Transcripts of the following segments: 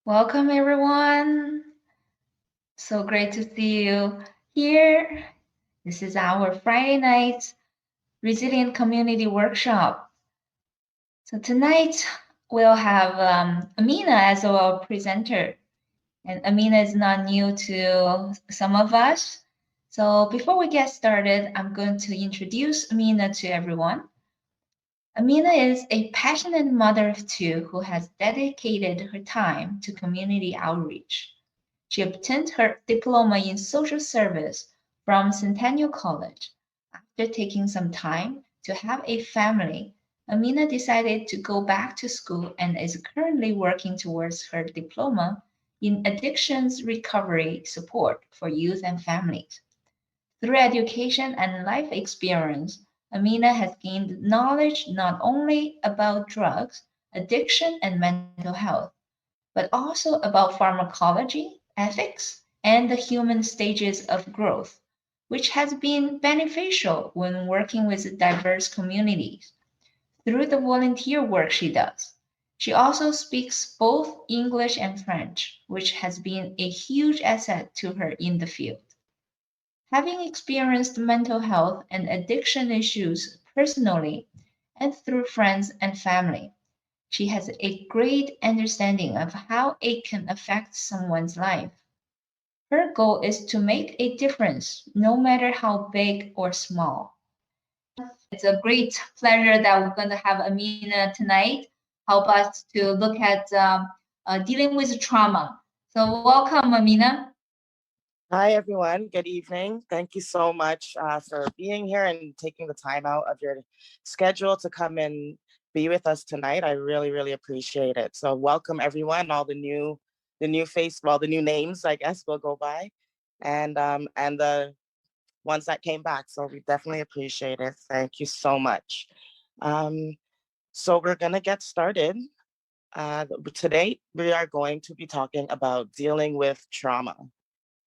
Welcome, everyone. So great to see you here. This is our Friday night Resilient Community Workshop. So tonight we'll have Amiena as our presenter. And Amiena is not new to some of us. So before we get started, I'm going to introduce Amiena to everyone. Amiena is a passionate mother of two who has dedicated her time to community outreach. She obtained her diploma in social service from Centennial College. After taking some time to have a family, Amina decided to go back to school and is currently working towards her diploma in addictions recovery support for youth and families. Through education and life experience, Amina has gained knowledge not only about drugs, addiction, and mental health, but also about pharmacology, ethics, and the human stages of growth, which has been beneficial when working with diverse communities through the volunteer work she does. She also speaks both English and French, which has been a huge asset to her in the field. Having experienced mental health and addiction issues personally and through friends and family, she has a great understanding of how it can affect someone's life. Her goal is to make a difference, no matter how big or small. It's a great pleasure that we're going to have Amina tonight help us to look at dealing with trauma. So, welcome, Amina. Hi, everyone. Good evening. Thank you so much for being here and taking the time out of your schedule to come and be with us tonight. I really, really appreciate it. So, welcome everyone. All the new names, I guess, will go by, and the ones that came back. So, we definitely appreciate it. Thank you so much. Um, so, we're gonna get started. Today, we are going to be talking about dealing with trauma.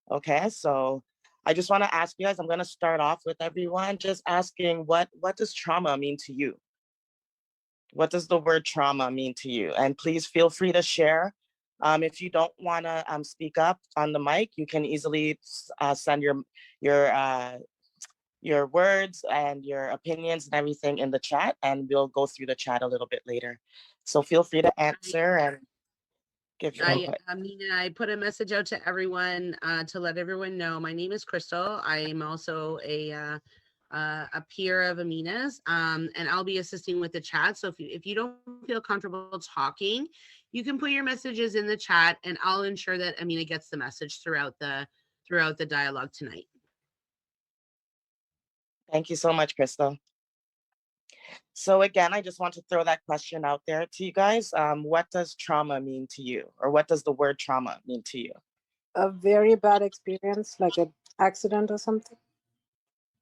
Okay, so I just want to ask you guys, I'm going to start off with everyone just asking what does trauma mean to you? What does the word trauma mean to you? And please feel free to share. If you don't want to speak up on the mic, you can easily send your your words and your opinions and everything in the chat, and we'll go through the chat a little bit later. So feel free to answer and give your input. I put a message out to everyone to let everyone know. My name is Crystal. I am also a peer of Amina's, and I'll be assisting with the chat. So if you don't feel comfortable talking, you can put your messages in the chat, and I'll ensure that Amina gets the message throughout the dialogue tonight. Thank you so much, Crystal. So again, I just want to throw that question out there to you guys. What does trauma mean to you? Or what does the word trauma mean to you? A very bad experience, like an accident or something.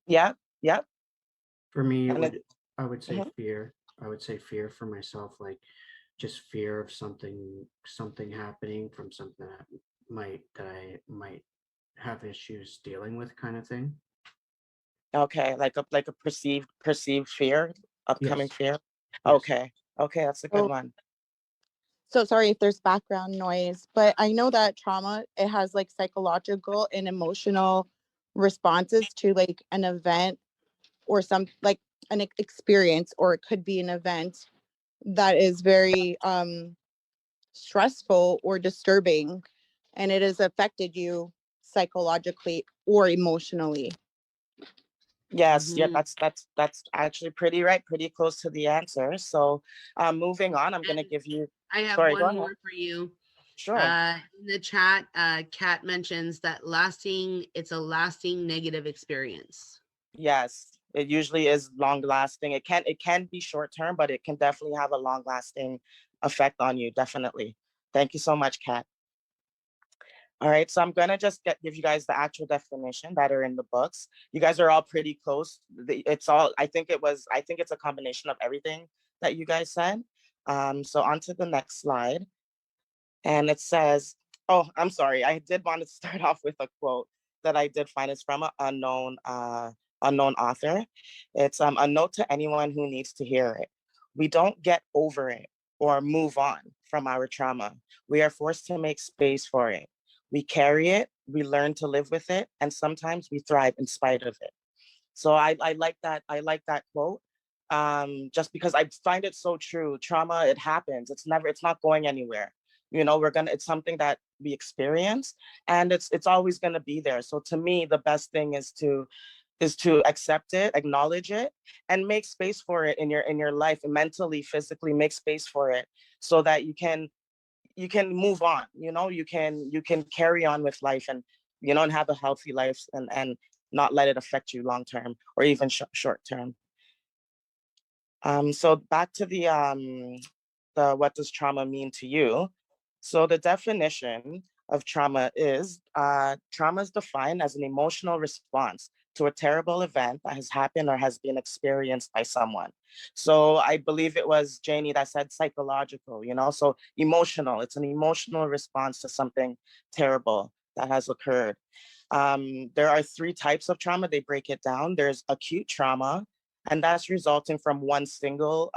Yeah, yeah. For me, And I would say mhm. fear. I would say fear for myself, like just fear of something happening from something that I might have issues dealing with, kind of thing. Okay, like a perceived fear, upcoming Yes. fear. Yes. Okay, okay, that's a good So, one. so sorry if there's background noise, but I know that trauma, it has like psychological and emotional responses to like an event or some like an experience, or it could be an event that is very stressful or disturbing, and it has affected you psychologically or emotionally. Yes, yeah, Mhm. that's actually pretty right, pretty close to the answer. So, moving on, I'm gonna And give you. I have Sorry, go one ahead. more for you. Sure. In the chat, Kat mentions that it's a lasting negative experience. Yes, it usually is long lasting. It can be short term, but it can definitely have a long lasting effect on you. Definitely. Thank you so much, Kat. All right, so I'm gonna just give you guys the actual definition that are in the books. You guys are all pretty close. It's all. I think it was. I think it's a combination of everything that you guys said. So on to the next slide, and it says, "Oh, I'm sorry. I did want to start off with a quote that I did find. It's from an unknown author. It's a note to anyone who needs to hear it. We don't get over it. or move on from our trauma. We are forced to make space for it. We carry it, we learn to live with it, and sometimes we thrive in spite of it. So I like that. I like that quote. Just because I find it so true. Trauma, it happens. It's not going anywhere. It's something that we experience, and it's always gonna be there. So to me, the best thing is to accept it, acknowledge it, and make space for it in your life, and mentally, physically make space for it, so that you can move on. You can carry on with life, and have a healthy life, and not let it affect you long term or even short term. So back to the what does trauma mean to you? So the definition of trauma is defined as an emotional response to a terrible event that has happened or has been experienced by someone. So I believe it was Janie that said psychological. So emotional, it's an emotional response to something terrible that has occurred. There are three types of trauma. They break it down. There's acute trauma, and that's resulting from one single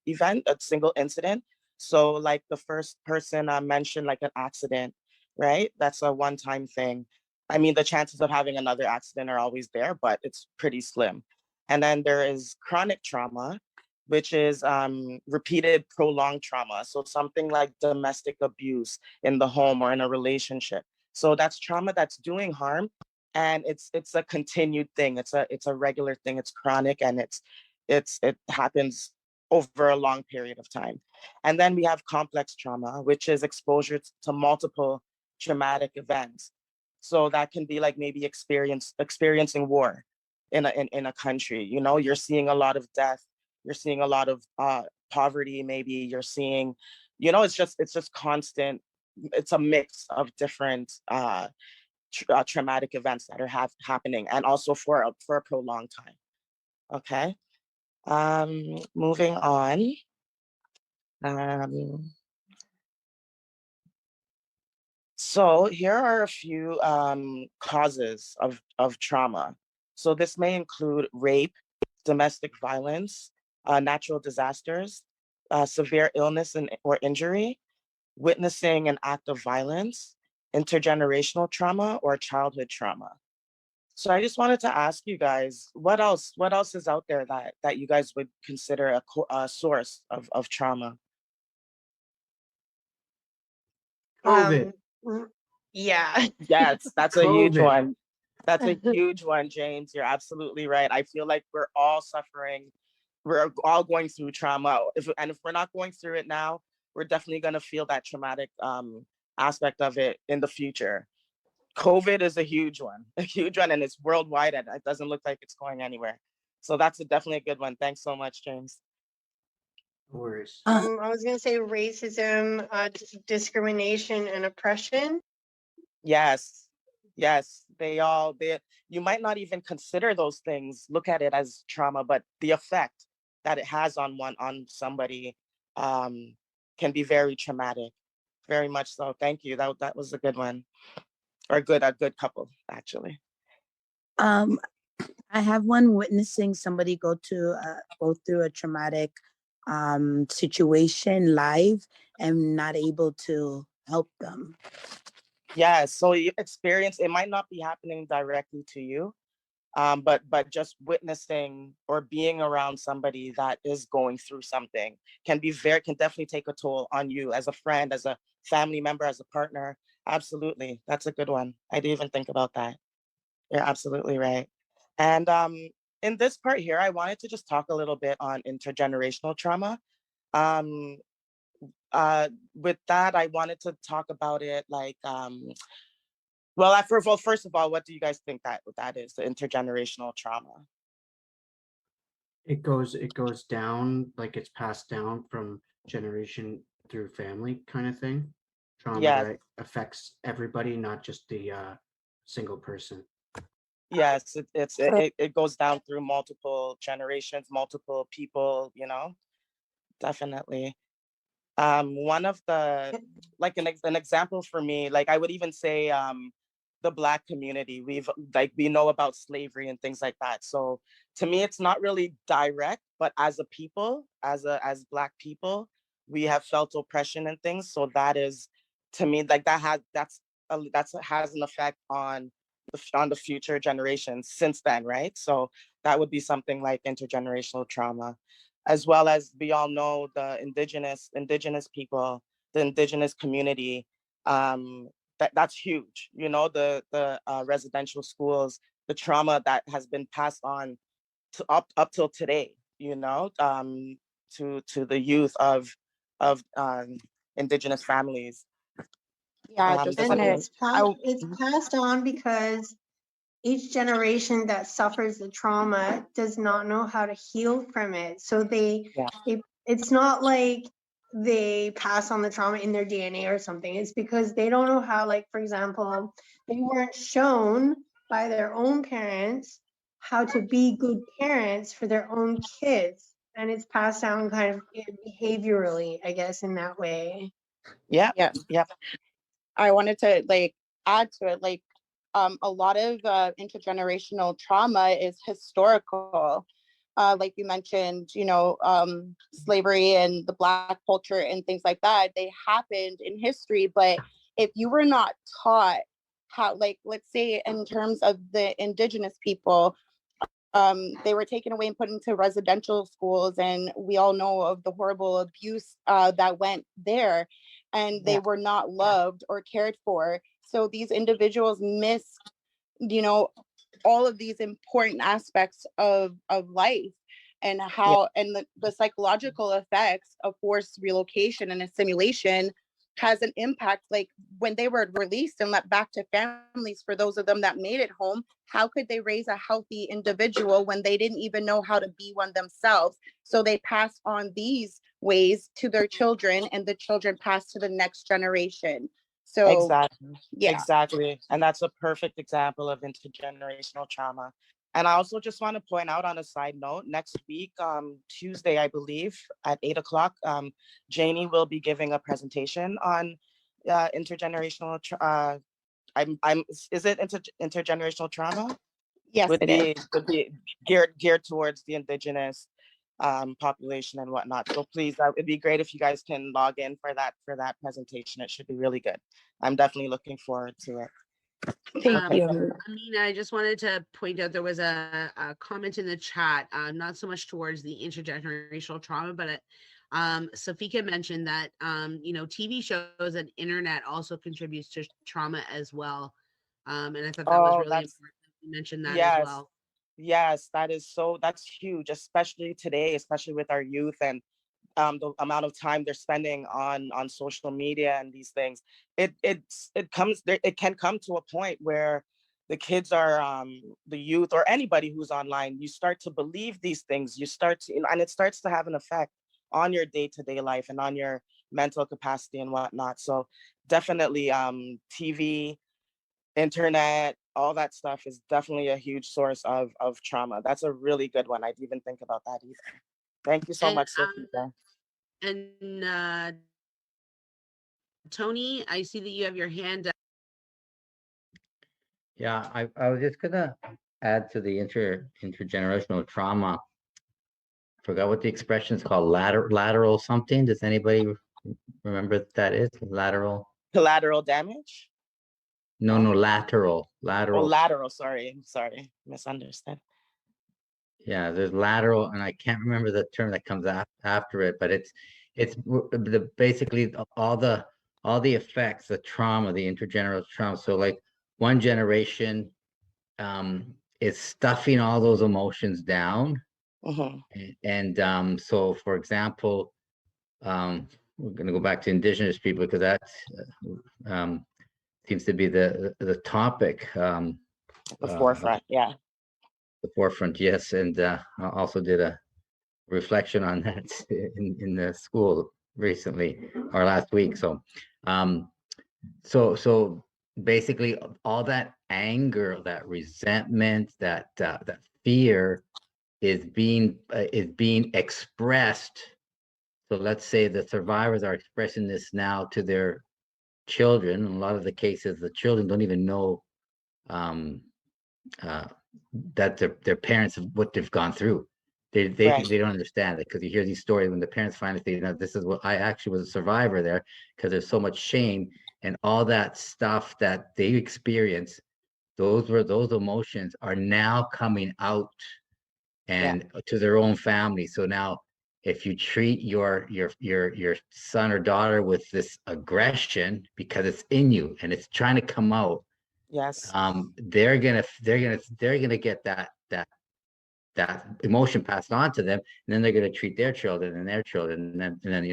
event, a single incident. So, like the first person mentioned, like an accident, right? That's a one-time thing. I mean, the chances of having another accident are always there, but it's pretty slim. And then there is chronic trauma, which is repeated, prolonged trauma. So something like domestic abuse in the home or in a relationship. So that's trauma that's doing harm, and it's a continued thing. It's a regular thing. It's chronic, and it happens over a long period of time. And then we have complex trauma, which is exposure to multiple traumatic events. So that can be like maybe experiencing war in a country. You're seeing a lot of death. You're seeing a lot of poverty. Maybe you're seeing, it's just constant. It's a mix of different traumatic events that are happening, and also for a prolonged time. Okay. Moving on. Um, so here are a few causes of trauma. So this may include rape, domestic violence, natural disasters, severe illness or injury, witnessing an act of violence, intergenerational trauma, or childhood trauma. So I just wanted to ask you guys, what else is out there that you guys would consider a source of trauma? COVID. Yeah. Yes, that's a huge COVID. one. That's a huge one, James. You're absolutely right. I feel like we're all suffering. We're all going through trauma. If we're not going through it now, we're definitely going to feel that traumatic aspect of it in the future. COVID is a huge one, and it's worldwide, and it doesn't look like it's going anywhere. So that's definitely a good one. Thanks so much, James. No worries. I was gonna say racism, discrimination, and oppression. Yes, yes, you might not even consider those things, look at it as trauma, but the effect that it has on somebody um, can be very traumatic, very much so. Thank you. That was a good one, or a good couple, actually. Um, I have one witnessing somebody go through a traumatic situation live and not able to help them. Yeah, so you experience, it might not be happening directly to you, but just witnessing or being around somebody that is going through something can definitely take a toll on you as a friend, as a family member, as a partner. Absolutely, that's a good one. I didn't even think about that. You're absolutely right. And in this part here, I wanted to just talk a little bit on intergenerational trauma. Um, with that, I wanted to talk about it like first of all, what do you guys think that is, the intergenerational trauma? It goes down, like it's passed down from generation through family kind of thing. Trauma Yes, that affects everybody, not just the single person. yes, it goes down through multiple generations, multiple people, definitely. One of the like an example for me, like I would even say the Black community. We know about slavery and things like that. So to me, it's not really direct, but as a people, as Black people, we have felt oppression and things. So that is, to me, like that's has an effect on the future generations since then, right? So that would be something like intergenerational trauma, as well as we all know the indigenous people, the indigenous community. That's huge. You know, the residential schools, the trauma that has been passed on to up till today. You know, to the youth of indigenous families. Yeah, Does And anyone? I it's passed on because each generation that suffers the trauma does not know how to heal from it. So Yeah, it's not like they pass on the trauma in their DNA or something. It's because they don't know how, like, for example, they weren't shown by their own parents how to be good parents for their own kids. And it's passed down kind of behaviorally, I guess, in that way. yeah, yeah. yeah, I wanted to like add to it, like a lot of intergenerational trauma is historical. Like you mentioned, you know, slavery and the Black culture and things like that, they happened in history. But if you were not taught how, like, let's say in terms of the indigenous people, they were taken away and put into residential schools, and we all know of the horrible abuse that went there, and they yeah, were not loved or cared for. So these individuals miss, you know, all of these important aspects of life, and yeah. how, and the psychological effects of forced relocation and assimilation has an impact. Like when they were released and let back to families, for those of them that made it home, how could they raise a healthy individual when they didn't even know how to be one themselves? So they pass on these ways to their children, and the children pass to the next generation. So Exactly. yeah. Exactly. And that's a perfect example of intergenerational trauma. And I also just want to point out on a side note, next week, Tuesday, I believe, at 8 o'clock, Janie will be giving a presentation on intergenerational. Is it intergenerational trauma? Yes, it is. Would be geared towards the indigenous population and whatnot. So please, it'd be great if you guys can log in for that presentation. It should be really good. I'm definitely looking forward to it. Thank Okay. you. Amina, I just wanted to point out there was a comment in the chat, not so much towards the intergenerational trauma, but Safika mentioned that you know, TV shows and internet also contributes to trauma as well. And I thought that was Oh, really that's important that you mentioned that as yes. well. Yes, that's huge, especially today, especially with our youth and the amount of time they're spending on social media and these things. It can come to a point where the kids are the youth or anybody who's online, you start to believe these things. You start to, and it starts to have an effect on your day-to-day life and on your mental capacity and whatnot. So definitely TV, internet, all that stuff is definitely a huge source of trauma. That's a really good one. I didn't even think about that either. Thank you so And much, Sophia. Tony, I see that you have your hand up. Yeah, I was just gonna add to the intergenerational trauma. Forgot what the expression is called. Lateral something. Does anybody remember what that is? Lateral? Collateral damage? No, No? no, lateral. Oh, Lateral. lateral. Sorry. Misunderstood. Yeah, there's lateral, and I can't remember the term that comes after it, but it's basically all the effects, the trauma, the intergenerational trauma. So like one generation is stuffing all those emotions down. Mm-hmm. And so, for example, we're going to go back to indigenous people because that seems to be the topic. The forefront. Yeah. The forefront, yes, and I also did a reflection on that in the school recently or last week. So, so basically, all that anger, that resentment, that fear is being expressed. So let's say the survivors are expressing this now to their children. In a lot of the cases, the children don't even know um, uh, that their parents, what they've gone through. Right. they don't understand it, because you hear these stories when the parents finally say, this is what I actually was a survivor there, because there's so much shame and all that stuff that they experience. Those emotions are now coming out and to their own family. So now, if you treat your son or daughter with this aggression because it's in you and it's trying to come out, Yes. they're gonna get that emotion passed on to them, and then they're gonna treat their children and their children, and then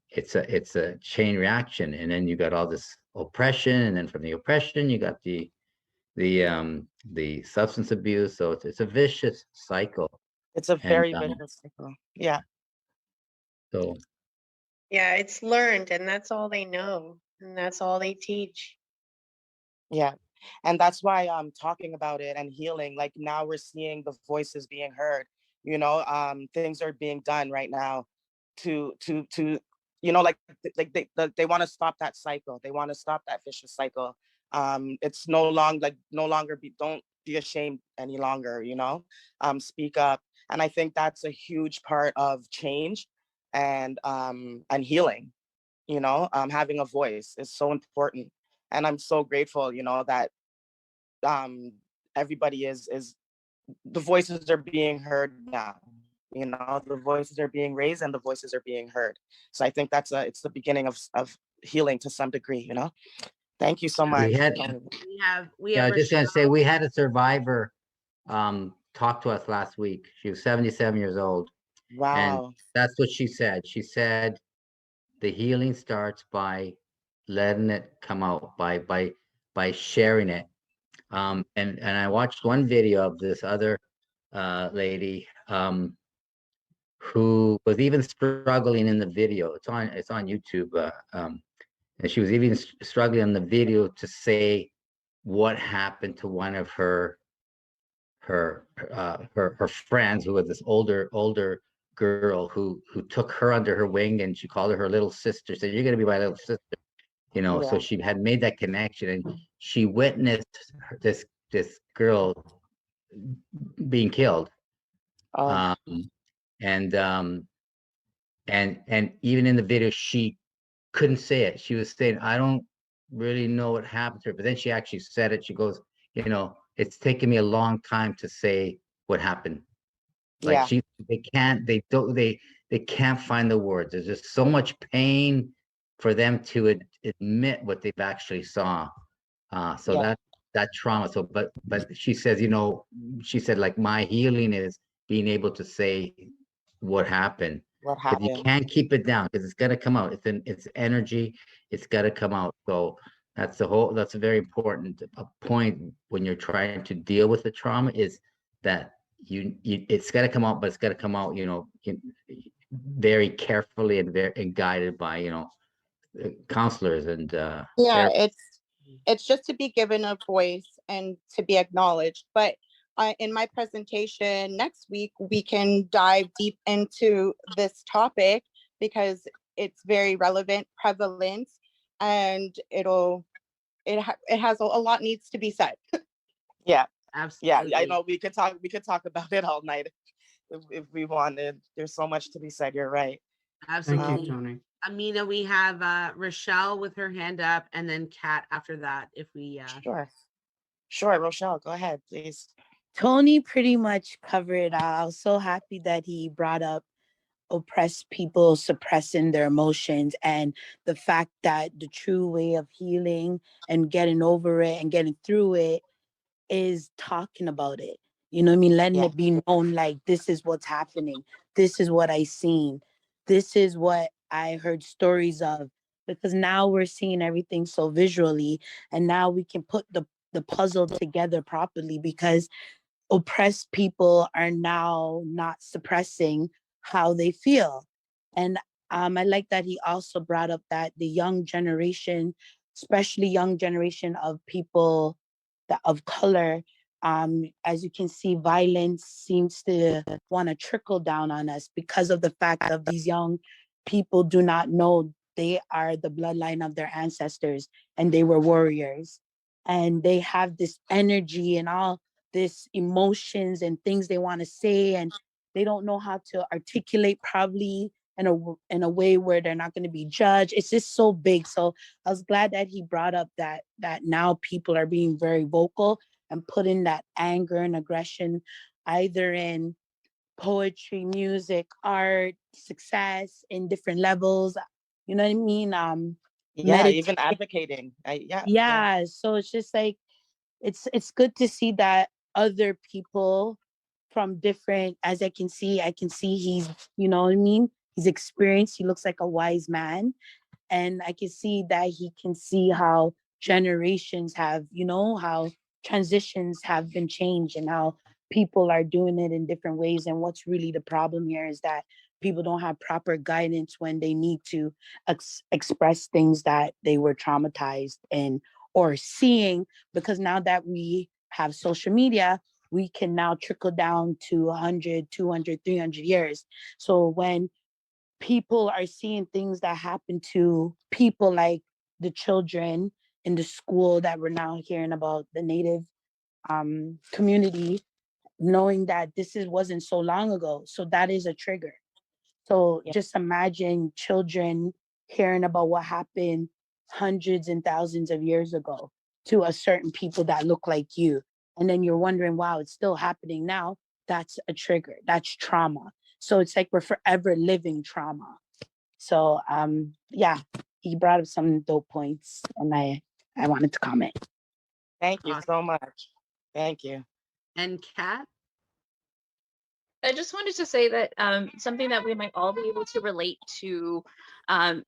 it's a chain reaction, and then you got all this oppression, and then from the oppression you got the substance abuse. So it's a vicious cycle. It's a And very vicious cycle. Yeah. so Yeah, it's learned, and that's all they know, and that's all they teach. Yeah. And that's why I'm talking about it and healing. Like now we're seeing the voices being heard, things are being done right now to they want to stop that cycle. They want to stop that vicious cycle. It's no longer don't be ashamed any longer, speak up. And I think that's a huge part of change and healing. Having a voice is so important. And I'm so grateful, that um everybody is the voices are being heard now. The voices are being raised and the voices are being heard. So I think it's the beginning of healing to some degree. Thank you so we much. had, We yeah, I have was just gonna say, Rochelle. we had a survivor talk to us last week. She was 77 years old, and Wow. that's what she said. She said the healing starts by letting it come out, by sharing it. And I watched one video of this other lady who was even struggling in the video. It's on YouTube. And she was even struggling in the video to say what happened to one of her friends, who was this older girl who took her under her wing, and she called her little sister, said, "You're gonna be my little sister." So Yeah. she had made that connection, and she witnessed this girl being killed. Oh, Um, and and even in the video, she couldn't say it. She was saying, "I don't really know what happened to her," but then she actually said it. She goes, "It's taken me a long time to say what happened." Like, yeah. they can't find the words. There's just so much pain for them to admit what they've actually saw. So Yeah. that trauma. So, but she says, she said, like, my healing is being able to say what happened, What because you happened? can't keep it down, because it's gonna come out. It's energy. It's gotta come out. So that's a very important point when you're trying to deal with the trauma, is that it's got to come out, but it's got to come out, very carefully and guided by, counselors and Yeah, therapists. it's just to be given a voice and to be acknowledged. But in my presentation next week, we can dive deep into this topic because it's very relevant, prevalent, and it has a lot needs to be said. Yeah. Yeah. I Absolutely. know we could talk about it all night if we wanted. There's so much to be said. You're right. Thank you, Absolutely. Tony. Amina, we have Rochelle with her hand up, and then Kat after that. If we Sure. Sure. Rochelle, go ahead, please. Tony pretty much covered. I was so happy that he brought up oppressed people suppressing their emotions, and the fact that the true way of healing and getting over it and getting through it is talking about it. You know what I mean? Letting Yeah. it be known, like, this is what's happening. This is what I seen. This is what I heard stories of. Because now we're seeing everything so visually, and now we can put the puzzle together properly, because oppressed people are now not suppressing how they feel. And I like that he also brought up that the young generation, especially young generation of people that of color, as you can see, violence seems to want to trickle down on us because of the fact of these young people do not know they are the bloodline of their ancestors and they were warriors, and they have this energy and all this emotions and things they want to say, and They don't know how to articulate probably in a way where they're not going to be judged. It's just so big. So I was glad that he brought up that now people are being very vocal and putting that anger and aggression either in poetry, music, art, success in different levels. You know what I mean? Yeah, even advocating. Yeah. Yeah. So it's just like it's good to see that other people from different, as I can see he's, you know what I mean? He's experienced. He looks like a wise man. And I can see that he can see how generations have, you know, how transitions have been changed and how people are doing it in different ways. And what's really the problem here is that people don't have proper guidance when they need to express things that they were traumatized in or seeing, because now that we have social media, we can now trickle down to 100, 200, 300 years. So when people are seeing things that happen to people like the children in the school that we're now hearing about, the Native community, knowing that wasn't so long ago. So that is a trigger. So just imagine children hearing about what happened hundreds and thousands of years ago to a certain people that look like you. And then you're wondering, wow, it's still happening now. That's a trigger. That's trauma. So it's like we're forever living trauma. So yeah, he brought up some dope points and I wanted to comment. Thank you so much. Thank you. And Kat? I just wanted to say that something that we might all be able to relate to,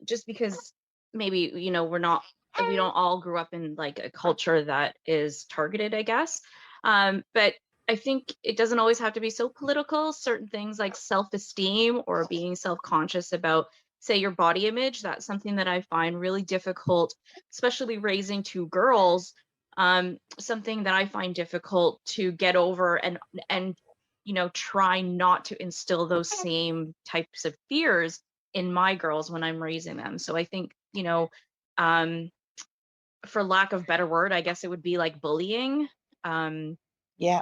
just because maybe, you know, we don't all grew up in like a culture that is targeted, I guess. But I think it doesn't always have to be so political. Certain things like self-esteem or being self-conscious about, say, your body image, that's something that I find really difficult, especially raising two girls. Something that I find difficult to get over and you know, try not to instill those same types of fears in my girls when I'm raising them. So I think, you know, for lack of better word, I guess it would be like bullying. Yeah.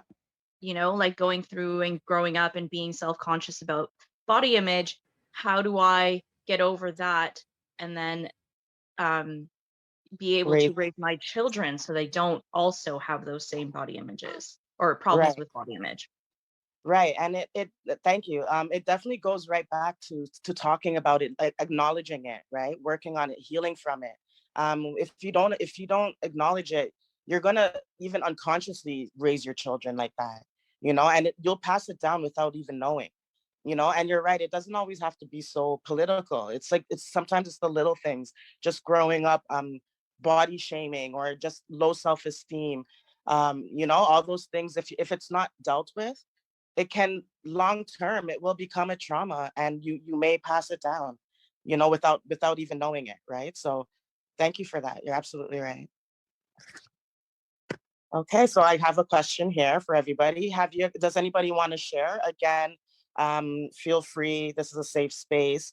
You know, like going through and growing up and being self-conscious about body image. How do I get over that and then be able to raise my children so they don't also have those same body images or problems with body image? Right. And it thank you. It definitely goes right back to talking about it, like acknowledging it, right? Working on it, healing from it. If you don't acknowledge it, you're gonna even unconsciously raise your children like that, you know, and you'll pass it down without even knowing, you know. And you're right, it doesn't always have to be so political. It's like sometimes it's the little things, just growing up, body shaming or just low self-esteem, you know, all those things. If it's not dealt with, it can long term, it will become a trauma and you may pass it down, you know, without even knowing it, right? So thank you for that. You're absolutely right. Okay, so I have a question here for everybody. Does anybody want to share? Again, feel free. This is a safe space.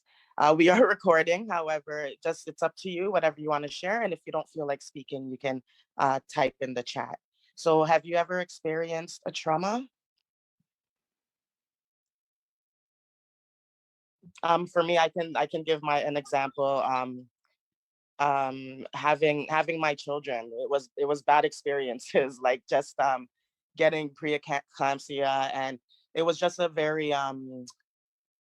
We are recording, however, it's up to you, whatever you want to share. And if you don't feel like speaking, you can type in the chat. So have you ever experienced a trauma? For me, I can give an example. Having my children, it was bad experiences, like just getting preeclampsia, and it was just a very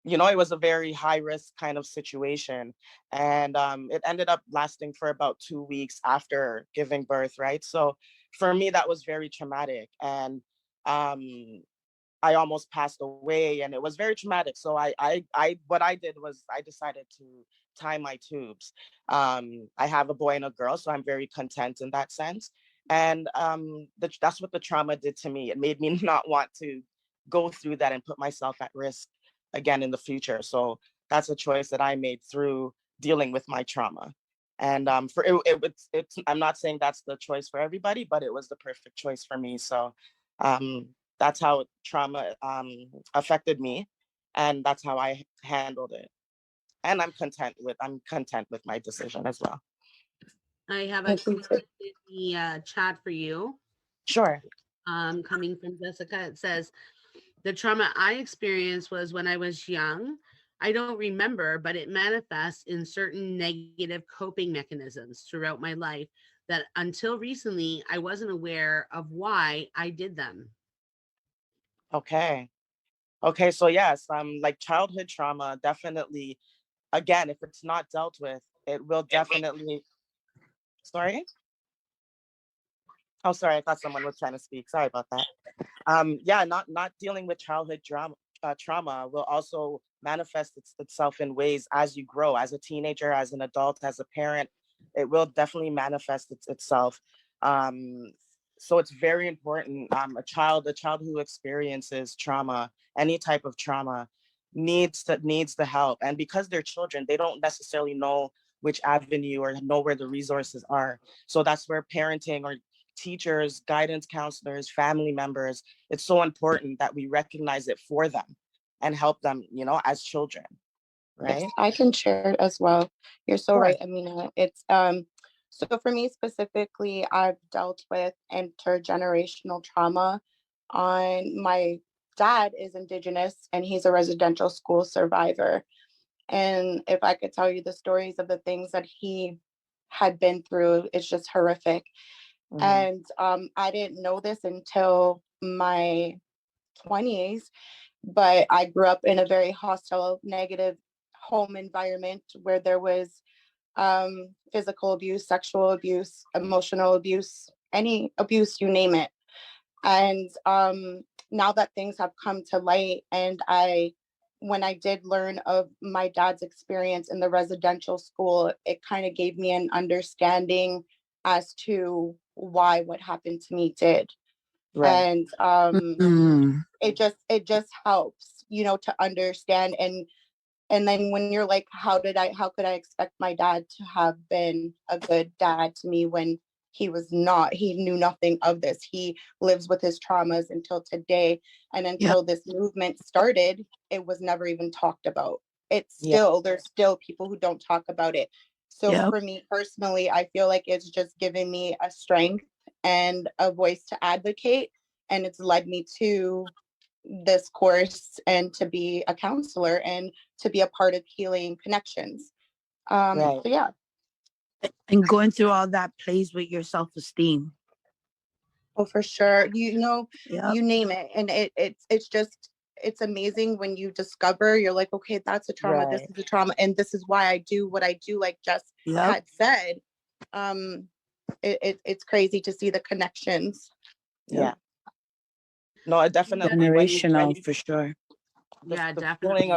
you know, it was a very high risk kind of situation, and it ended up lasting for about 2 weeks after giving birth, right? So for me, that was very traumatic, and I almost passed away, and it was very traumatic. So what I did was I decided to tie my tubes. I have a boy and a girl, so I'm very content in that sense. And that's what the trauma did to me. It made me not want to go through that and put myself at risk again in the future. So that's a choice that I made through dealing with my trauma. And I'm not saying that's the choice for everybody, but it was the perfect choice for me. So that's how trauma affected me, and that's how I handled it. And I'm content with my decision as well. I have a comment in the chat for you. Sure. Coming from Jessica, it says, The trauma I experienced was when I was young. I don't remember, but it manifests in certain negative coping mechanisms throughout my life that until recently I wasn't aware of why I did them. Okay. Okay, so yes, like childhood trauma, definitely, again, if it's not dealt with, it will definitely, sorry? Oh, sorry, I thought someone was trying to speak. Sorry about that. Yeah, not dealing with childhood trauma will also manifest itself in ways as you grow, as a teenager, as an adult, as a parent. It will definitely manifest itself. Um, so it's very important. A child who experiences trauma, any type of trauma, needs the help. And because they're children, they don't necessarily know which avenue or know where the resources are. So that's where parenting or teachers, guidance counselors, family members, it's so important that we recognize it for them and help them, as children, Yes, right? I can share it as well. You're so Sure. right, Amina. It's so for me specifically, I've dealt with intergenerational trauma. On my dad is Indigenous and he's a residential school survivor. And if I could tell you the stories of the things that he had been through, it's just horrific. Mhm. And I didn't know this until my 20s, but I grew up in a very hostile, negative home environment where there was physical abuse, sexual abuse, emotional abuse, any abuse, you name it. And now that things have come to light, and when I did learn of my dad's experience in the residential school, it kind of gave me an understanding as to why what happened to me did. Right. And Mm. it just helps, to understand. And then when you're like, how could I expect my dad to have been a good dad to me when he knew nothing of this. He lives with his traumas until today. And until this movement started, it was never even talked about. There's still people who don't talk about it. So Yep. for me personally, I feel like it's just given me a strength and a voice to advocate. And it's led me to this course and to be a counselor and to be a part of Healing Connections. Right. So yeah. And going through all that plays with your self-esteem. Oh, for sure. Yep. You name it. And it's amazing when you discover, you're like, okay, that's a trauma. This Right. is a trauma. And this is why I do what I do, like Jess Yep. had said. It's crazy to see the connections. Yeah. No, it definitely, Generational for sure. Yeah, the definitely.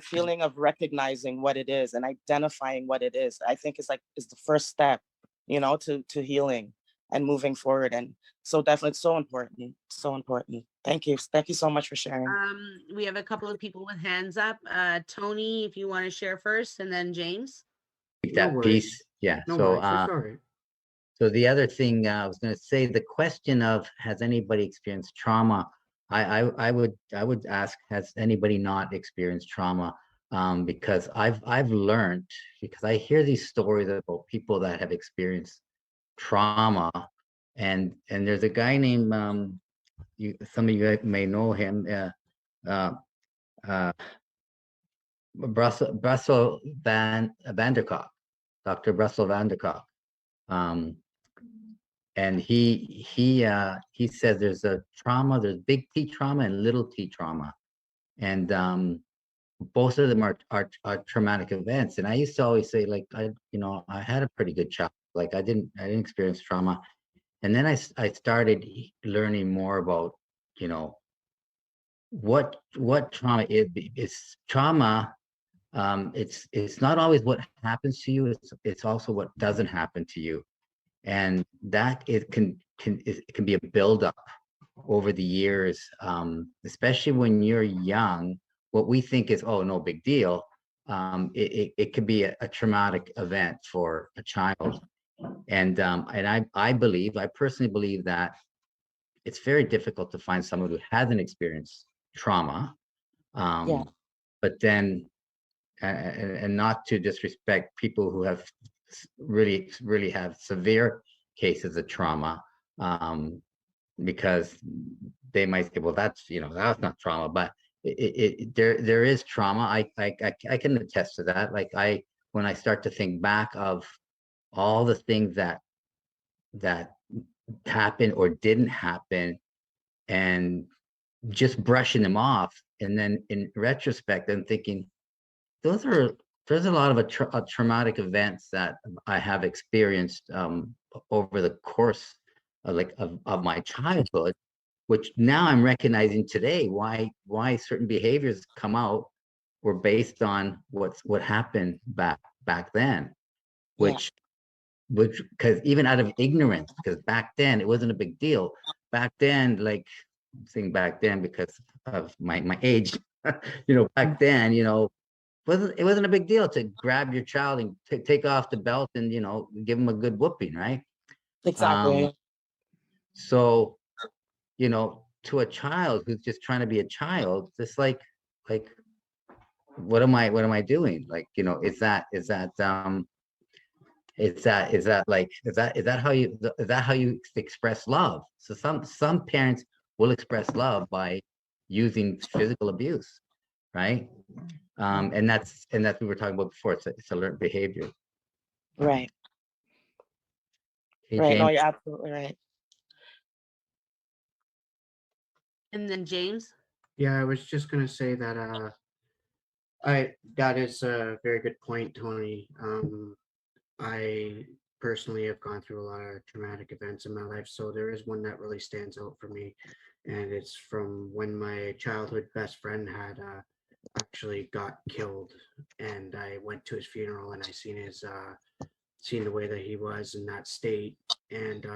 feeling of recognizing what it is and identifying what it is, I think is the first step, to healing and moving forward. And so definitely it's so important. So important. Thank you so much for sharing. We have a couple of people with hands up. Tony, if you want to share first, and then James. That piece. Yeah. No So, worries. It's all right. so the other thing I was going to say, the question of has anybody experienced trauma? I would ask, has anybody not experienced trauma? Because I've learned, because I hear these stories about people that have experienced trauma, and there's a guy named some of you may know him, Brussel Vanderkok, Dr. Brussel Vanderkok. And he says there's a trauma, there's big T trauma and little T trauma, and both of them are traumatic events. And I used to always say, like, I had a pretty good childhood, like I didn't experience trauma. And then I started learning more about, what trauma is. It's trauma. It's not always what happens to you. It's also what doesn't happen to you, and that it can be a buildup over the years, especially when you're young. What we think is, oh, no big deal, it could be a traumatic event for a child. And I personally believe that it's very difficult to find someone who hasn't experienced trauma. Yeah. But then, and not to disrespect people who have really have severe cases of trauma, because they might say, well, that's, that's not trauma, but there is trauma. I can attest to that. Like when I start to think back of all the things that happened or didn't happen, and just brushing them off, and then in retrospect, I'm thinking there's a lot of traumatic events that I have experienced over the course of my childhood, which now I'm recognizing today why certain behaviors come out were based on what happened back then, Yeah. which because even out of ignorance, because back then it wasn't a big deal. Back then, like saying back then because of my age, back then, it wasn't a big deal to grab your child and take off the belt and give them a good whooping, right? Exactly. So to a child who's just trying to be a child, just like what am I doing? Like, is that how you express love? So some parents will express love by using physical abuse, right? And that's what we were talking about before. It's a learned behavior. Right. Hey, Right. No, James. you're absolutely right. And then James. Yeah, I was just gonna say that that is a very good point, Tony. I personally have gone through a lot of traumatic events in my life, so there is one that really stands out for me, and it's from when my childhood best friend had actually got killed, and I went to his funeral and I seen the way that he was in that state, and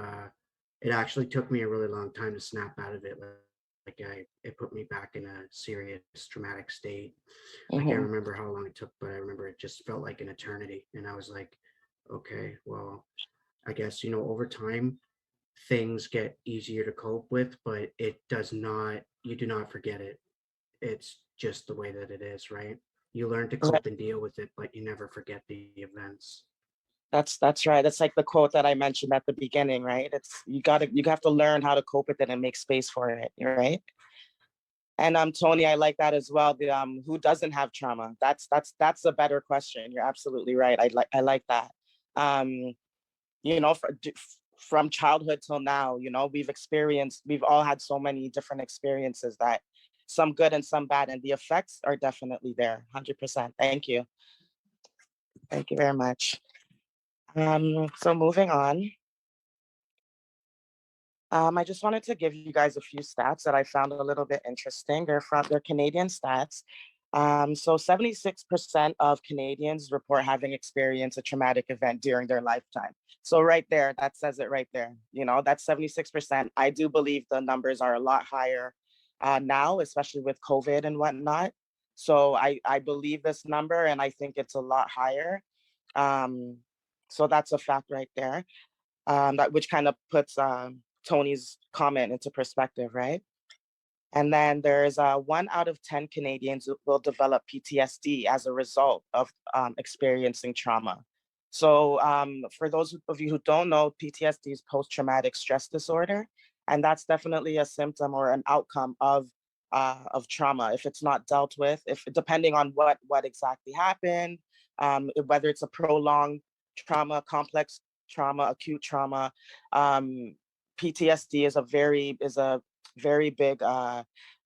it actually took me a really long time to snap out of it. It put me back in a serious traumatic state. I can't remember how long it took, but I remember it just felt like an eternity, and I was like, okay, well, I guess over time things get easier to cope with, but it does not. You do not forget it. It's just the way that it is, right? You learn to Right. cope and deal with it, but you never forget the events. That's right. That's like the quote that I mentioned at the beginning, right? It's you have to learn how to cope with it and make space for it, right? And Tony, I like that as well. The who doesn't have trauma? That's a better question. You're absolutely right. I like that. Um, you know, from childhood till now, we've all had so many different experiences, that some good and some bad, and the effects are definitely there. 100%. Thank you. Thank you very much. So moving on. I just wanted to give you guys a few stats that I found a little bit interesting. They're Canadian stats. So 76% of Canadians report having experienced a traumatic event during their lifetime. So right there, that says it right there. That's 76%. I do believe the numbers are a lot higher now, especially with COVID and whatnot. So I believe this number, and I think it's a lot higher. So that's a fact right there. Which kind of puts Tony's comment into perspective, right? And then there's 1 out of 10 Canadians will develop PTSD as a result of experiencing trauma. So for those of you who don't know, PTSD is post-traumatic stress disorder, and that's definitely a symptom or an outcome of trauma. If it's not dealt with, if depending on what exactly happened, whether it's a prolonged trauma, complex trauma, acute trauma, PTSD is a very big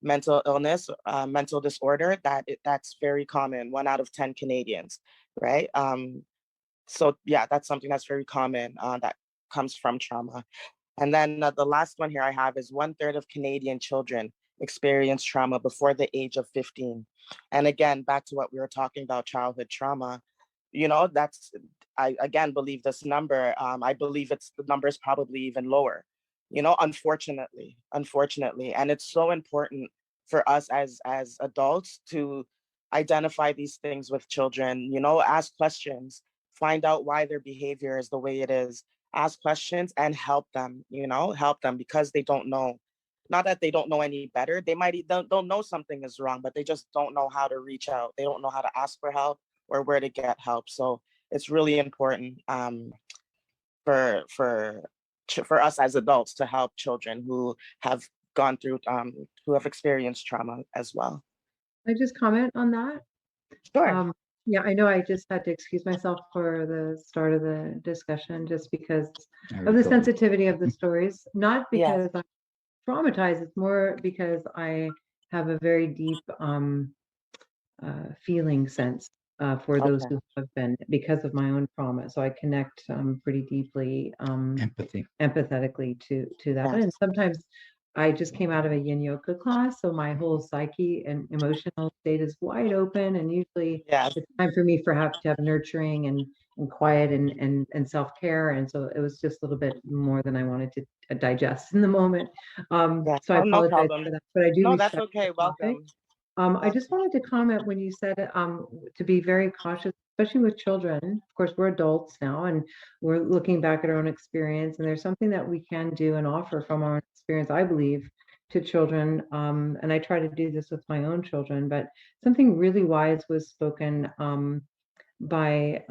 mental illness, mental disorder that's very common. 1 out of 10 Canadians, right? So yeah, that's something that's very common that comes from trauma. And then the last one here I have is 1/3 of Canadian children experience trauma before the age of 15. And again, back to what we were talking about, childhood trauma, I again believe this number. I believe the number is probably even lower, unfortunately. And it's so important for us as adults to identify these things with children, ask questions, find out why their behavior is the way it is, ask questions and help them, help them, because they don't know. Not that they don't know any better. They'll know something is wrong, but they just don't know how to reach out. They don't know how to ask for help or where to get help. So it's really important for for us as adults to help children who have gone through, who have experienced trauma as well. Can I just comment on that? Sure. Yeah, I know I just had to excuse myself for the start of the discussion just because of the sensitivity of the stories, not because I'm traumatized, it's more because I have a very deep feeling sense for those who have been, because of my own trauma. So I connect pretty deeply, empathetically to that. And sometimes I just came out of a yin yoga class, so my whole psyche and emotional state is wide open. And usually it's time for me to have nurturing and quiet and self-care. And so it was just a little bit more than I wanted to digest in the moment. So I no apologize problem. for that, but I do No, that's respect okay. the topic. Welcome. I just wanted to comment when you said to be very cautious, especially with children. Of course, we're adults now and we're looking back at our own experience, and there's something that we can do and offer from our own experience, I believe, to children. And I try to do this with my own children, but something really wise was spoken by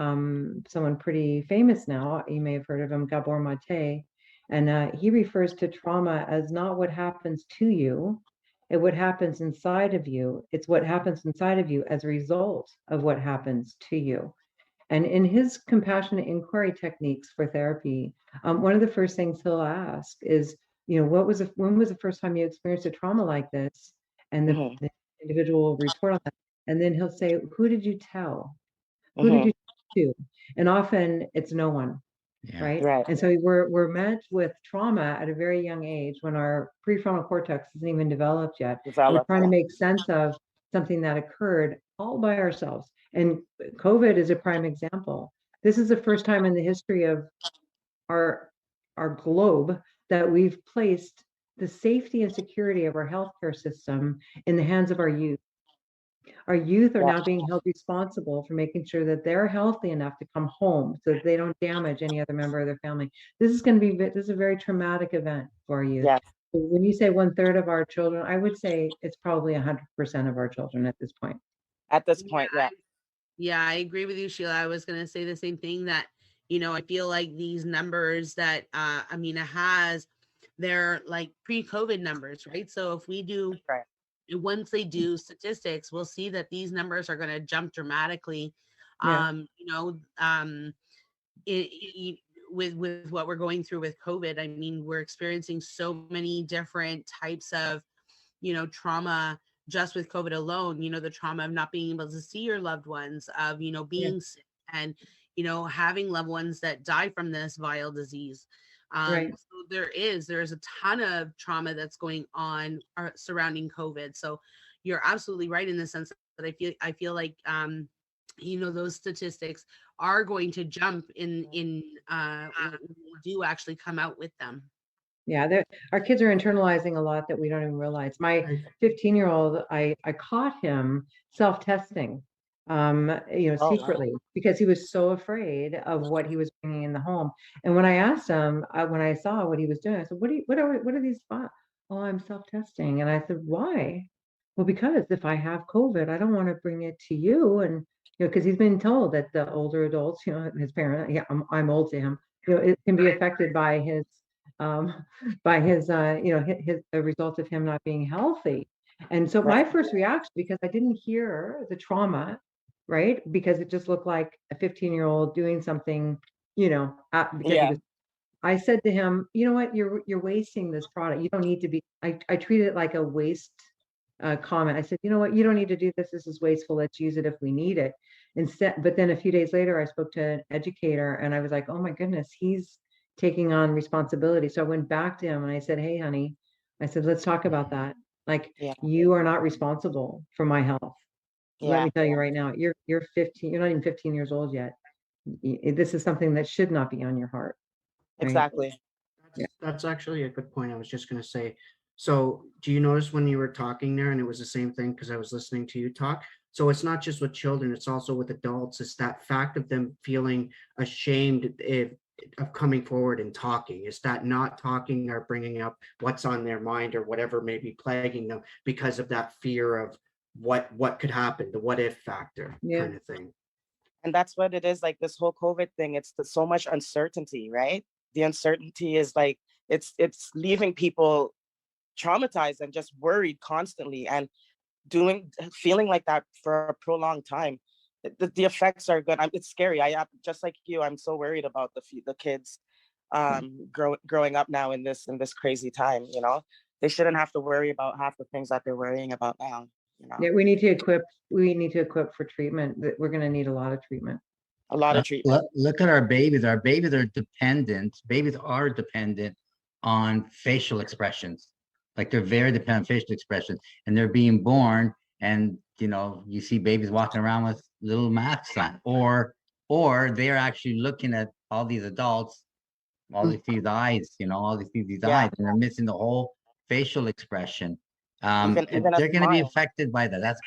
someone pretty famous now. You may have heard of him, Gabor Mate. And he refers to trauma as not what happens to you, it's what happens inside of you. It's what happens inside of you as a result of what happens to you. And in his compassionate inquiry techniques for therapy, one of the first things he'll ask is, when was the first time you experienced a trauma like this? And the individual will report on that. And then he'll say, who did you tell? Who did you talk to? And often it's no one. Right. And so we're met with trauma at a very young age when our prefrontal cortex isn't even developed yet. We're trying to make sense of something that occurred all by ourselves. And COVID is a prime example. This is the first time in the history of our globe that we've placed the safety and security of our healthcare system in the hands of our youth. Our youth are now being held responsible for making sure that they're healthy enough to come home so that they don't damage any other member of their family. This is a very traumatic event for our youth. So when you say 1/3 of our children, I would say it's probably 100% of our children at this point. At this point, Yeah, I agree with you, Sheila. I was going to say the same thing, that, I feel like these numbers that Amiena has, they're like pre-COVID numbers, right? So if we do, once they do statistics, we'll see that these numbers are going to jump dramatically. With what we're going through with COVID, I mean, we're experiencing so many different types of, trauma just with COVID alone, the trauma of not being able to see your loved ones, of, being sick, and, having loved ones that die from this vile disease. So there's a ton of trauma that's going on surrounding COVID. So you're absolutely right in the sense that I feel like, those statistics are going to jump in when we do actually come out with them. Yeah, our kids are internalizing a lot that we don't even realize. My 15-year-old, I caught him self-testing, secretly, because he was so afraid of what he was bringing in the home. And when I asked him, when I saw what he was doing, I said, what are these for? Oh, I'm self-testing. And I said, why? Well, because if I have COVID, I don't want to bring it to you. And, because he's been told that the older adults, his parent, I'm old to him, it can be affected by his the result of him not being healthy. And so my first reaction, because I didn't hear the trauma, right? Because it just looked like a 15-year-old doing something, because he was. I said to him, you know what, you're wasting this product. You don't need to be. I treated it like a waste comment. I said, you know what, you don't need to do this. This is wasteful. Let's use it if we need it. Instead, but then a few days later, I spoke to an educator, and I was like, oh my goodness, he's taking on responsibility. So I went back to him and I said, hey, honey, I said, let's talk about that. Like, you are not responsible for my health. Let me tell you right now, you're 15, you're not even 15 years old yet. This is something that should not be on your heart. Right? Exactly. That's actually a good point. I was just going to say, so do you notice when you were talking there, and it was the same thing because I was listening to you talk? So it's not just with children, it's also with adults. It's that fact of them feeling ashamed of coming forward and talking. Is that not talking or bringing up what's on their mind or whatever may be plaguing them because of that fear of what could happen, the what if factor kind of thing. And that's what it is, like this whole COVID thing. It's so much uncertainty, right? the uncertainty is like, it's leaving people traumatized and just worried constantly, and feeling like that for a prolonged time. The effects are good. It's scary. Just like you, I'm so worried about the kids growing up now in this crazy time. They shouldn't have to worry about half the things that they're worrying about now. Yeah, we need to equip for treatment. We're going to need a lot of treatment. A lot of treatment. Look at our babies. Our babies are dependent. Babies are dependent on facial expressions. Like they're very dependent on facial expressions, and they're being born, and you see babies walking around with little masks on, or they're actually looking at all these adults, all these eyes, all these eyes, and they're missing the whole facial expression. Even they're going to be smile. affected by that. That's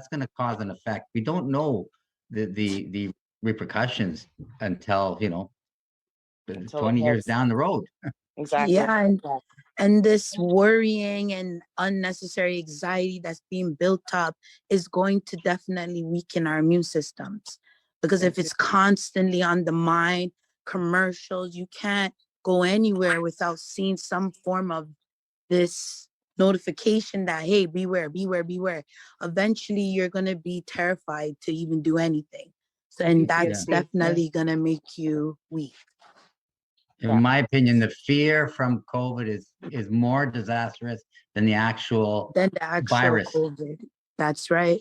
going to cause an effect. We don't know the repercussions until 20 years down the road. Exactly. Yeah, and this worrying and unnecessary anxiety that's being built up is going to definitely weaken our immune systems, because if it's constantly on the mind, commercials, you can't go anywhere without seeing some form of this notification that, hey, beware, beware, beware. Eventually you're going to be terrified to even do anything. So, and that's definitely going to make you weak. In my opinion, the fear from COVID is more disastrous than the actual virus. COVID. That's right.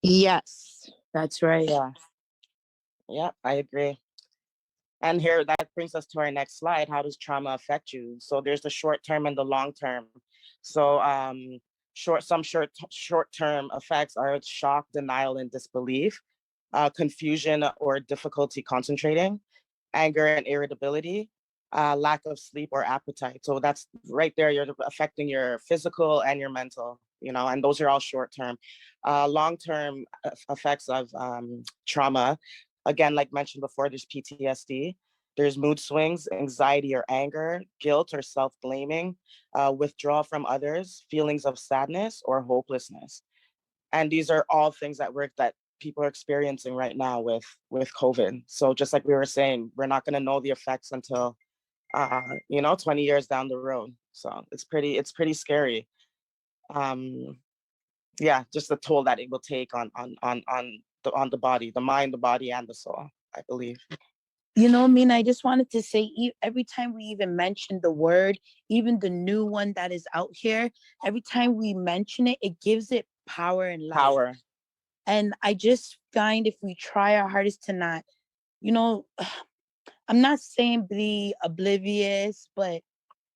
Yes. That's right. Yeah, I agree. And here, that brings us to our next slide. How does trauma affect you? So there's the short term and the long term. So short term effects are shock, denial, and disbelief, confusion or difficulty concentrating, anger and irritability, lack of sleep or appetite. So that's right there. You're affecting your physical and your mental. And those are all short term. Long term effects of trauma. Again, like mentioned before, there's PTSD, there's mood swings, anxiety or anger, guilt or self-blaming, withdrawal from others, feelings of sadness or hopelessness. And these are all things that people are experiencing right now with COVID. So just like we were saying, we're not going to know the effects until 20 years down the road. So it's pretty scary. Just the toll that it will take on the body, the mind, the body, and the soul, I believe. Amiena, I just wanted to say, every time we even mention the word, even the new one that is out here, every time we mention it, it gives it power and life. Power. And I just find if we try our hardest to not, I'm not saying be oblivious, but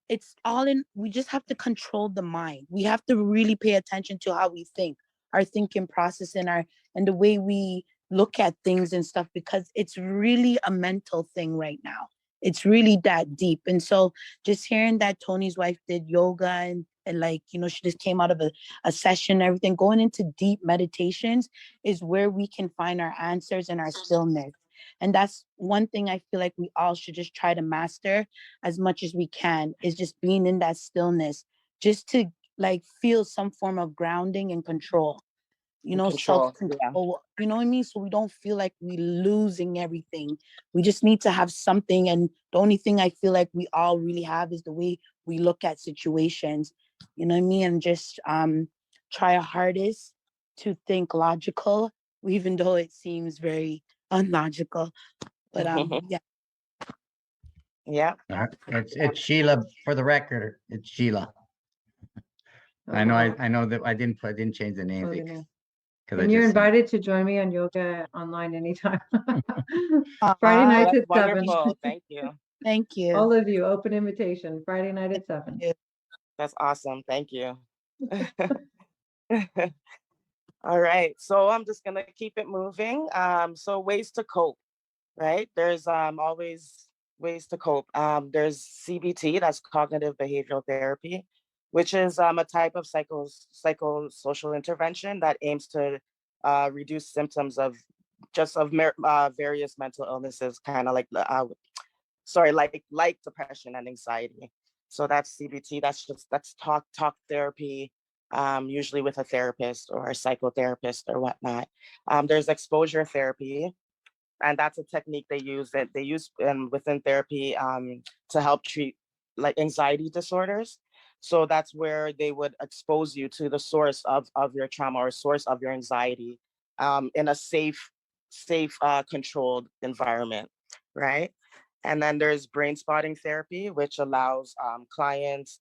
it's all in, we just have to control the mind. We have to really pay attention to how we think, our thinking process, and the way we look at things and stuff, because it's really a mental thing right now. It's really that deep. And so just hearing that Tony's wife did yoga and she just came out of a session and everything, going into deep meditations is where we can find our answers and our stillness. And that's one thing I feel like we all should just try to master as much as we can, is just being in that stillness, just to feel some form of grounding and control, self-control, you know what I mean? So we don't feel like we losing everything. We just need to have something. And the only thing I feel like we all really have is the way we look at situations, you know what I mean? And just try our hardest to think logical, even though it seems very unlogical. But yeah. It's Sheila, for the record. It's Sheila. I know that I didn't change the name. And you're invited to join me on yoga online anytime. Friday nights at 7. Wonderful. Thank you. Thank you. All of you, open invitation, Friday night at 7. That's awesome. Thank you. All right. So I'm just going to keep it moving. So ways to cope, right? There's always ways to cope. There's CBT, that's cognitive behavioral therapy, which is a type of psychosocial intervention that aims to reduce symptoms of various mental illnesses, kind of like depression and anxiety. So that's CBT. That's talk therapy, usually with a therapist or a psychotherapist or whatnot. There's exposure therapy, And that's a technique they use within therapy to help treat like anxiety disorders. So that's where they would expose you to the source of your trauma or source of your anxiety in a safe, controlled environment, right? And then there's brain spotting therapy, which allows clients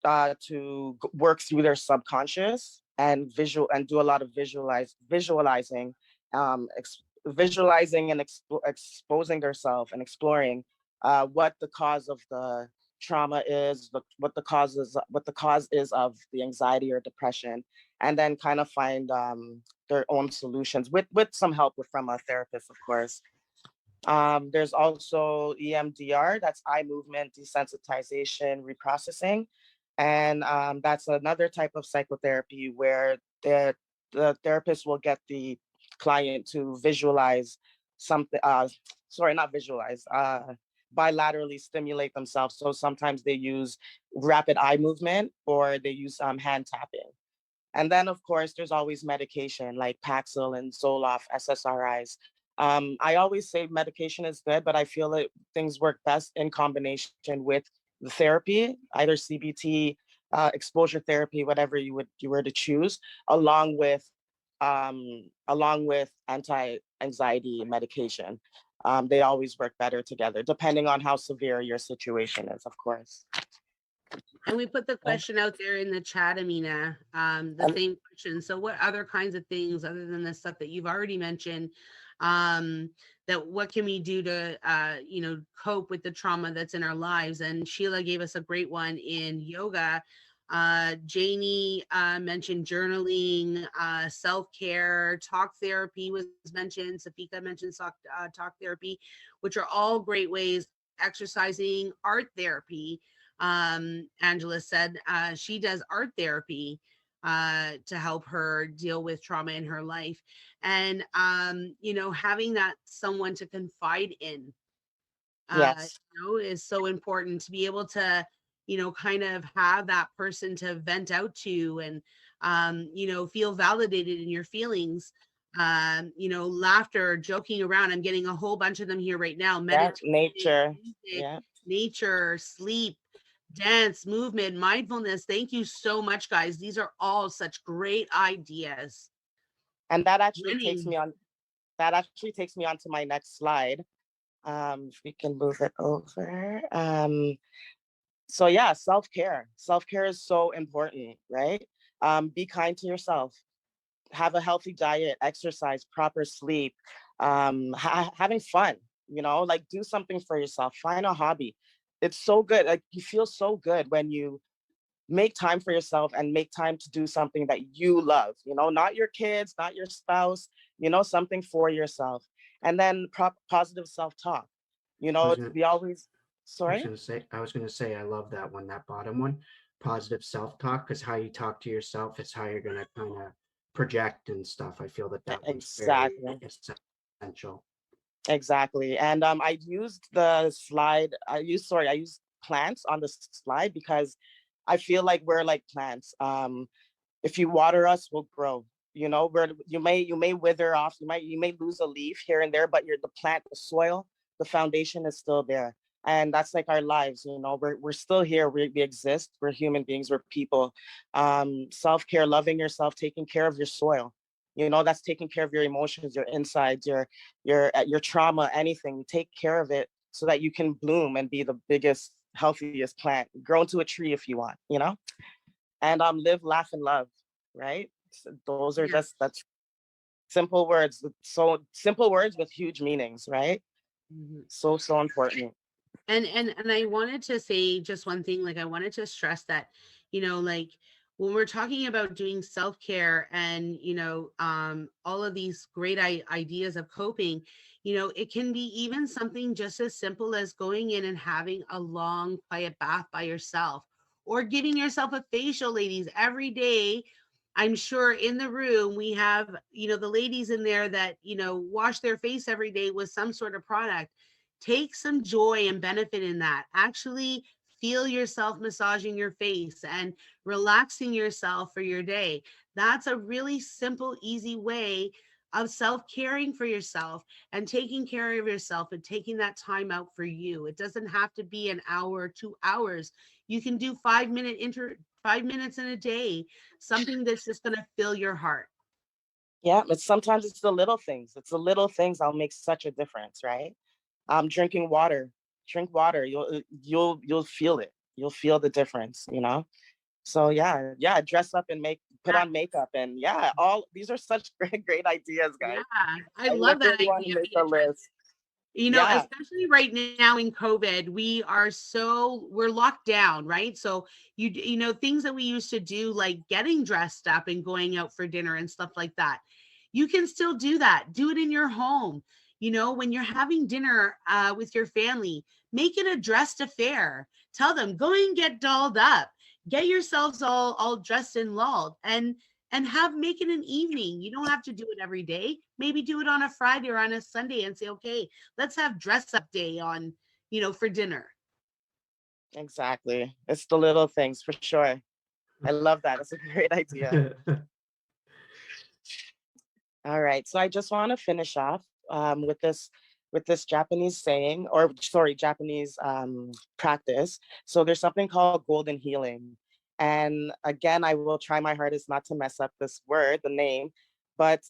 to work through their subconscious and do a lot of visualizing, visualizing and exposing themselves and exploring what the cause of the trauma is, what the cause is of the anxiety or depression, and then kind of find their own solutions with some help from a therapist, of course. There's also EMDR, that's eye movement desensitization reprocessing. And that's another type of psychotherapy where the therapist will get the client to visualize something, sorry, not visualize, bilaterally stimulate themselves. So sometimes they use rapid eye movement or they use hand tapping. And then, of course, there's always medication like Paxil and Zoloft, SSRIs. I always say medication is good, but I feel that things work best in combination with the therapy, either CBT, exposure therapy, whatever you were to choose, along with anti-anxiety medication. They always work better together, depending on how severe your situation is, of course. And we put the question out there in the chat, Amiena, the same question. So what other kinds of things other than the stuff that you've already mentioned, that what can we do to, cope with the trauma that's in our lives? And Sheila gave us a great one in yoga. Janie mentioned journaling, self-care, talk therapy was mentioned. Safika mentioned talk therapy, which are all great ways. Exercising, art therapy. Angela said she does art therapy to help her deal with trauma in her life. And, having that someone to confide in, Yes. is so important, to be able to, kind of have that person to vent out to and, feel validated in your feelings. Laughter, joking around. I'm getting a whole bunch of them here right now. Yeah, Meditation, nature. music, Yeah. nature, sleep, dance, movement, mindfulness. Thank you so much, guys. These are all such great ideas. And that actually Winning. takes me on to my next slide. If we can move it over. So yeah, self-care. Self-care is so important, right? Be kind to yourself. Have a healthy diet, exercise, proper sleep, having fun, like do something for yourself, find a hobby. It's so good. Like you feel so good when you make time for yourself and make time to do something that you love, not your kids, not your spouse, something for yourself. And then positive self-talk, I was gonna, we always, sorry? I was gonna say, I love that one, that bottom one, positive self-talk, because how you talk to yourself is how you're gonna kind of project and stuff. I feel that one's very Exactly. essential. Exactly. And I used the slide, I used plants on the slide because I feel like we're like plants. If you water us, we'll grow. You may wither off, you may lose a leaf here and there, but you're the plant, the soil, the foundation is still there. And that's like our lives, we're still here, we exist, we're human beings, we're people. Self-care, loving yourself, taking care of your soil. That's taking care of your emotions, your insides, your trauma, anything. You take care of it so that you can bloom and be the biggest, healthiest plant. Grow into a tree if you want, and live, laugh, and love, right? So those are Yes. that's simple words. So simple words with huge meanings, right? Mhm. So important. And I wanted to say just one thing, like I wanted to stress that, like when we're talking about doing self-care and, all of these great ideas of coping, it can be even something just as simple as going in and having a long, quiet bath by yourself, or giving yourself a facial, ladies, every day. I'm sure in the room we have, the ladies in there that, wash their face every day with some sort of product. Take some joy and benefit in that. Actually feel yourself massaging your face and relaxing yourself for your day. That's a really simple, easy way self-caring for yourself and taking care of yourself and taking that time out for you. It doesn't have to be an hour, 2 hours. You can do 5 minutes in a day, something that's just going to fill your heart. Yeah, but sometimes it's the little things. It's the little things that'll make such a difference, right? Drinking water. Drink water. You'll feel it. You'll feel the difference, you know? So yeah, dress up and put on makeup, and yeah, all these are such great ideas, guys. Yeah, I I love that literally want to idea. make a list. You know, Yeah, especially right now in COVID, we're locked down, right? So you know, things that we used to do, like getting dressed up and going out for dinner and stuff like that, you can still do that. Do it in your home. You know, when you're having dinner with your family, make it a dressed affair. Tell them, go and get dolled up, get yourselves all dressed and lulled, and make it an evening. You don't have to do it every day. Maybe do it on a Friday or on a Sunday and say, okay, let's have dress up day on, for dinner. exactly. It's the little things for sure. I love that. It's a great idea. All right, so I just want to finish off with this Japanese saying, or sorry, Japanese practice. So there's something called golden healing, and again, I will try my hardest not to mess up this word, the name, but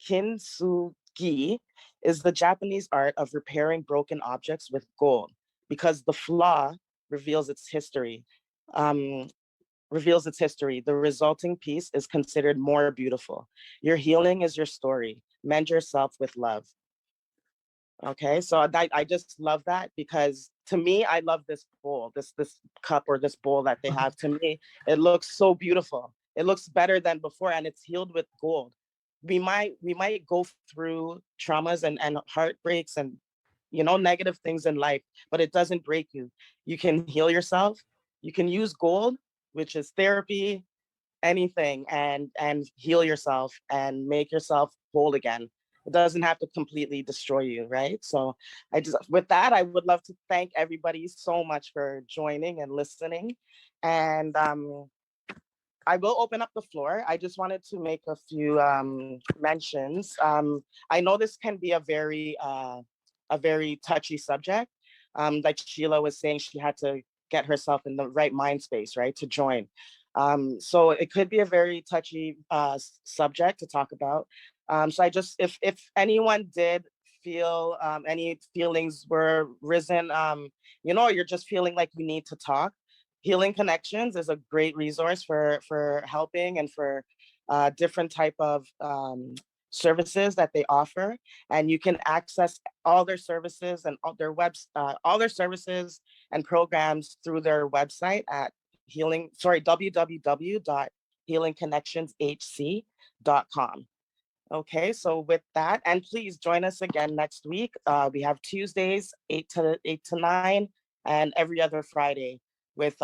kintsugi is the Japanese art of repairing broken objects with gold, because the flaw reveals its history. Um, reveals its history. The resulting piece is considered more beautiful. Your healing is your story. Mend yourself with love. Okay, so I just love that, because to me, I love this bowl, this cup or this bowl that they have. To me, it looks so beautiful. It looks better than before, and it's healed with gold. We might go through traumas and heartbreaks and negative things in life, but it doesn't break you. You can heal yourself. You can use gold, which is therapy, anything, and heal yourself and make yourself whole again. It doesn't have to completely destroy you, right? So with that, I would love to thank everybody so much for joining and listening. And I will open up the floor. I just wanted to make a few mentions. I know this can be a very touchy subject. Like Sheila was saying, she had to get herself in the right mind space, right, to join. So it could be a very touchy subject to talk about. So I just, if anyone did feel any feelings were risen, you're just feeling like you need to talk, Healing Connections is a great resource for helping and for different type of services that they offer, and you can access all their services and all their services and programs through their website at www.healingconnectionshc.com. Okay, so with that, and please join us again next week. We have Tuesdays 8 to 9, and every other Friday with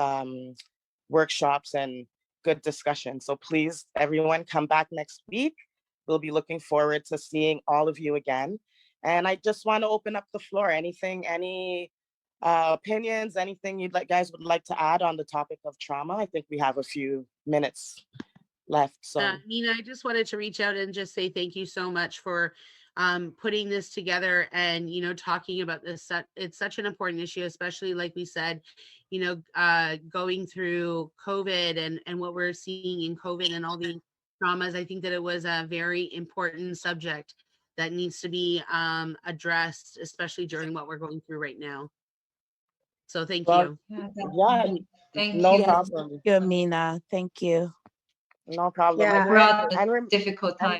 workshops and good discussion. So please, everyone, come back next week. We'll be looking forward to seeing all of you again. And I just want to open up the floor. Any opinions, anything guys would like to add on the topic of trauma? I think we have a few minutes left. So Nina, I just wanted to reach out and just say thank you so much for putting this together and, talking about this. It's such an important issue, especially like we said, going through COVID and what we're seeing in COVID and all the traumas. I think that it was a very important subject that needs to be addressed, especially during what we're going through right now. So thank you. Yeah, yeah, thank no you. problem. Thank you, Amina. Thank you. No problem. Yeah, Throughout And, this difficult and time.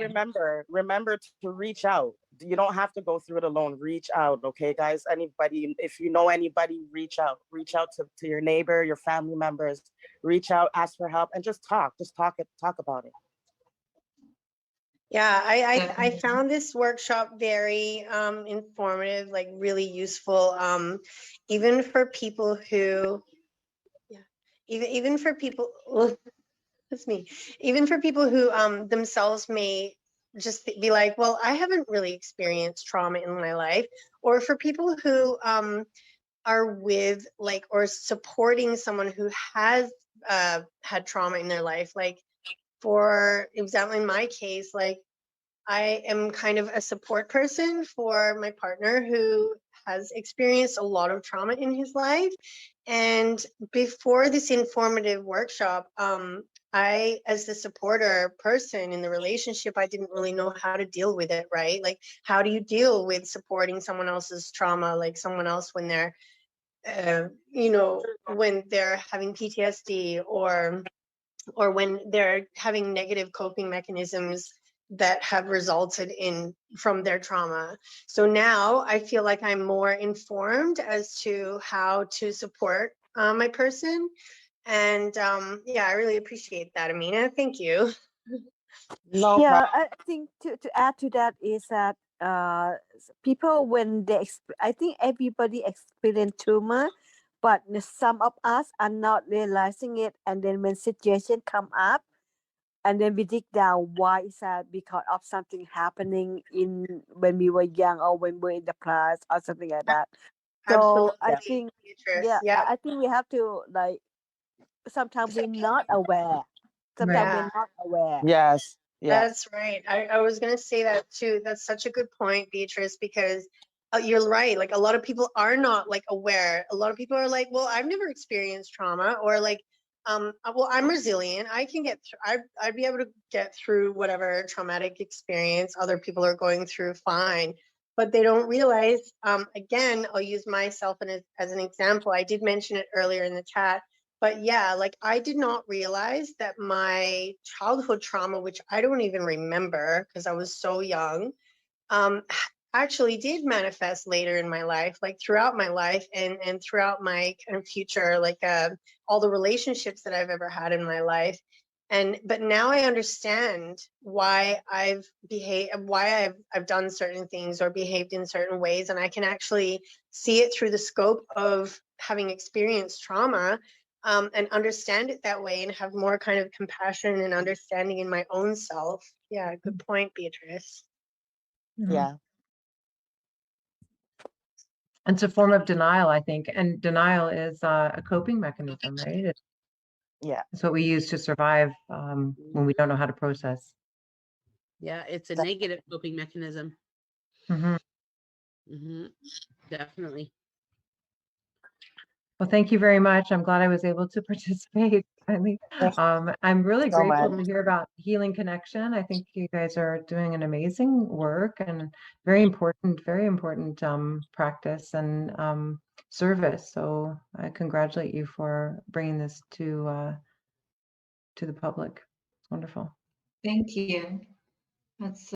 remember to reach out. You don't have to go through it alone. Reach out, okay, guys? Anybody, if you know anybody, reach out. Reach out to your neighbor, your family members. Reach out, ask for help, and just talk. Just talk about it. yeah. I Definitely. found this workshop very informative, like really useful. Even for people who, yeah, even for people. That's me. Even for people who themselves may just be like, well, I haven't really experienced trauma in my life, or for people who are with or supporting someone who has had trauma in their life. Like, for example, in my case, like I am kind of a support person for my partner who has experienced a lot of trauma in his life. And before this informative workshop, I, as the supporter person in the relationship, I didn't really know how to deal with it, right? Like, how do you deal with supporting someone else's trauma, like someone else when they're, when they're having PTSD or when they're having negative coping mechanisms that have resulted in from their trauma. So now I feel like I'm more informed as to how to support my person. And yeah, I really appreciate that, Amiena. Thank you. No Yeah, problem. I think to add to that is that people when they I think everybody experience trauma, but some of us are not realizing it, and then when situation come up, and then we dig down why is that because of something happening in when we were young or when we were in the past or something like that. So I Absolutely, think Beatrice. yeah, Yeah, I think we have to like sometimes we're not aware. Sometimes Right. yeah. we're not aware. Yes. Yes. That's right. I was going to say that too. That's such a good point, Beatrice, because you're right. Like a lot of people are not like aware. A lot of people are like, well, I've never experienced trauma, or like, well, I'm resilient. I can get through, I'd be able to get through whatever traumatic experience other people are going through fine. But they don't realize, again, I'll use myself as an example. I did mention it earlier in the chat. But yeah, like I did not realize that my childhood trauma, which I don't even remember because I was so young, um, actually did manifest later in my life, like throughout my life and throughout my kind of future, like all the relationships that I've ever had in my life. But now I understand why I've done certain things or behaved in certain ways, and I can actually see it through the scope of having experienced trauma. And understand it that way and have more kind of compassion and understanding in my own self. Yeah, good point, Beatrice. Mhm. Yeah. And it's a form of denial, I think. And denial is a coping mechanism, right? Yeah. It's what we use to survive when we don't know how to process. Yeah, it's a That- negative coping mechanism. Hmm. Definitely. Well, thank you very much. I'm glad I was able to participate. Finally. I'm really so grateful much. to hear about Healing Connection. I think you guys are doing an amazing work and very important practice and service. So I congratulate you for bringing this to the public. It's wonderful. Thank you. That's